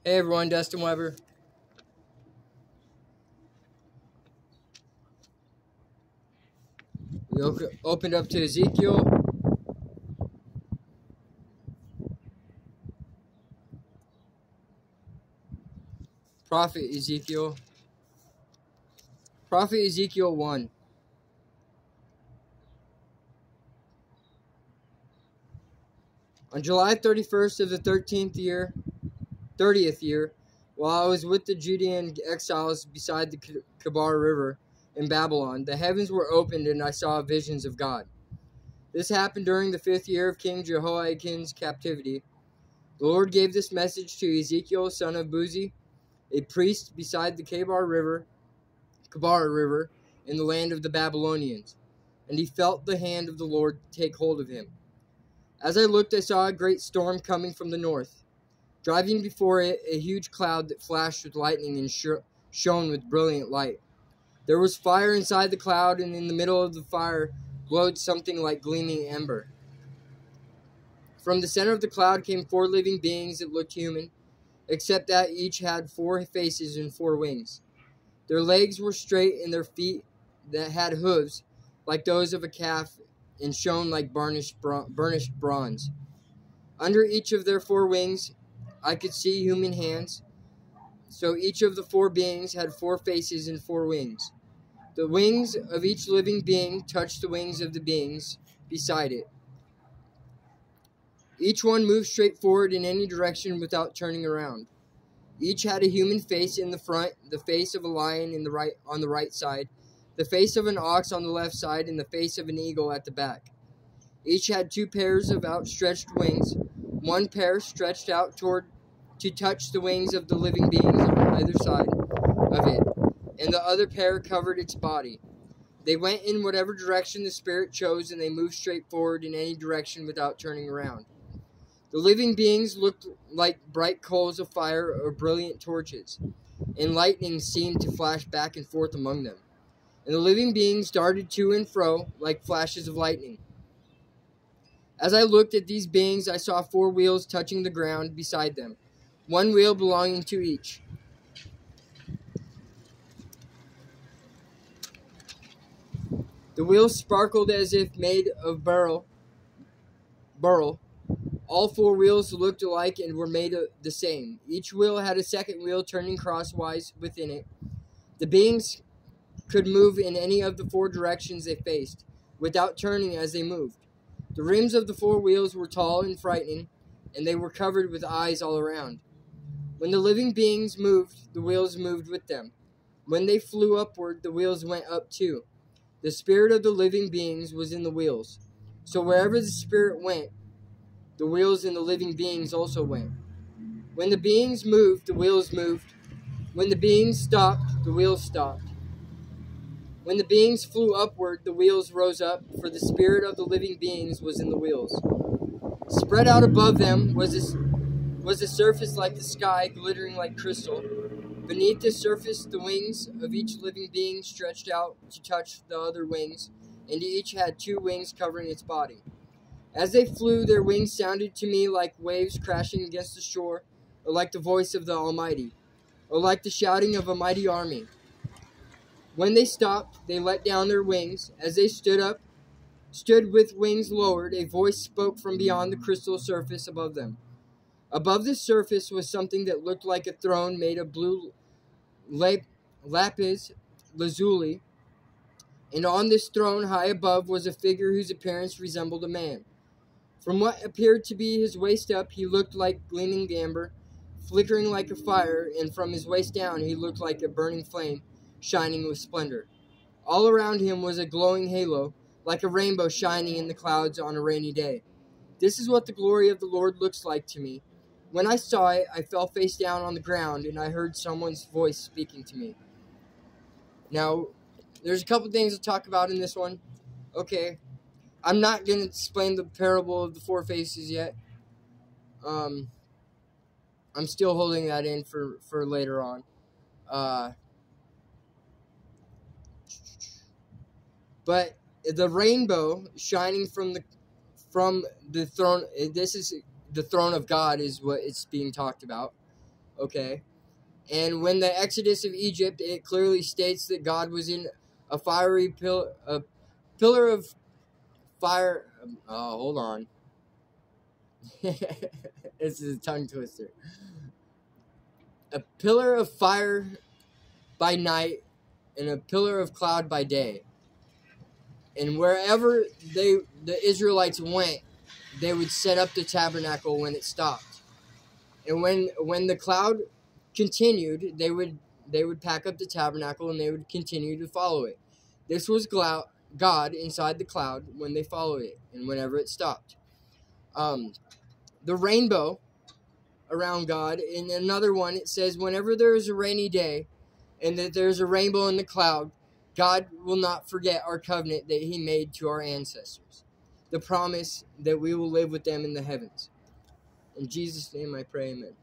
Hey everyone, Dustin Weber. We opened up to Ezekiel. Prophet Ezekiel. Prophet Ezekiel 1. On July 31st of the 30th year, while I was with the Judean exiles beside the Kebar River in Babylon, the heavens were opened and I saw visions of God. This happened during the 5th year of King Jehoiakim's captivity. The Lord gave this message to Ezekiel, son of Buzi, a priest beside the Kebar River in the land of the Babylonians, and he felt the hand of the Lord take hold of him. As I looked, I saw a great storm coming from the north. Driving before it, a huge cloud that flashed with lightning and shone with brilliant light. There was fire inside the cloud, and in the middle of the fire glowed something like gleaming ember. From the center of the cloud came 4 living beings that looked human, except that each had 4 faces and 4 wings. Their legs were straight, and their feet that had hooves like those of a calf and shone like burnished bronze. Under each of their 4 wings I could see human hands, so each of the 4 beings had 4 faces and 4 wings. The wings of each living being touched the wings of the beings beside it. Each one moved straight forward in any direction without turning around. Each had a human face in the front, the face of a lion on the right side, the face of an ox on the left side, and the face of an eagle at the back. Each had 2 pairs of outstretched wings, one pair stretched out to touch the wings of the living beings on either side of it, and the other pair covered its body. They went in whatever direction the Spirit chose, and they moved straight forward in any direction without turning around. The living beings looked like bright coals of fire or brilliant torches, and lightning seemed to flash back and forth among them. And the living beings darted to and fro like flashes of lightning. As I looked at these beings, I saw 4 wheels touching the ground beside them, 1 wheel belonging to each. The wheels sparkled as if made of beryl. All 4 wheels looked alike and were made the same. Each wheel had a second wheel turning crosswise within it. The beings could move in any of the 4 directions they faced, without turning as they moved. The rims of the 4 wheels were tall and frightening, and they were covered with eyes all around. When the living beings moved, the wheels moved with them. When they flew upward, the wheels went up too. The spirit of the living beings was in the wheels. So wherever the Spirit went, the wheels and the living beings also went. When the beings moved, the wheels moved. When the beings stopped, the wheels stopped. When the beings flew upward, the wheels rose up, for the spirit of the living beings was in the wheels. Spread out above them was a surface like the sky, glittering like crystal. Beneath this surface, the wings of each living being stretched out to touch the other wings, and each had 2 wings covering its body. As they flew, their wings sounded to me like waves crashing against the shore, or like the voice of the Almighty, or like the shouting of a mighty army. When they stopped, they let down their wings. As they stood with wings lowered, a voice spoke from beyond the crystal surface above them. Above this surface was something that looked like a throne made of blue lapis lazuli, and on this throne high above was a figure whose appearance resembled a man. From what appeared to be his waist up, he looked like gleaming amber, flickering like a fire, and from his waist down he looked like a burning flame, shining with splendor. All around him was a glowing halo, like a rainbow shining in the clouds on a rainy day. This is what the glory of the Lord looks like to me. When I saw it, I fell face down on the ground, and I heard someone's voice speaking to me. Now, there's a couple things to talk about in this one. Okay, I'm not going to explain the parable of the 4 faces yet. I'm still holding that in for later on. But the rainbow shining from the throne, this is the throne of God is what it's being talked about. Okay? And when the Exodus of Egypt, it clearly states that God was in a pillar of fire. Oh, hold on. This is a tongue twister. A pillar of fire by night and a pillar of cloud by day. And wherever the Israelites went, they would set up the tabernacle when it stopped. And when the cloud continued, they would pack up the tabernacle and they would continue to follow it. This was God inside the cloud when they followed it and whenever it stopped. The rainbow around God. In another one, it says, whenever there is a rainy day and that there's a rainbow in the cloud, God will not forget our covenant that he made to our ancestors. The promise that we will live with them in the heavens. In Jesus' name I pray, amen.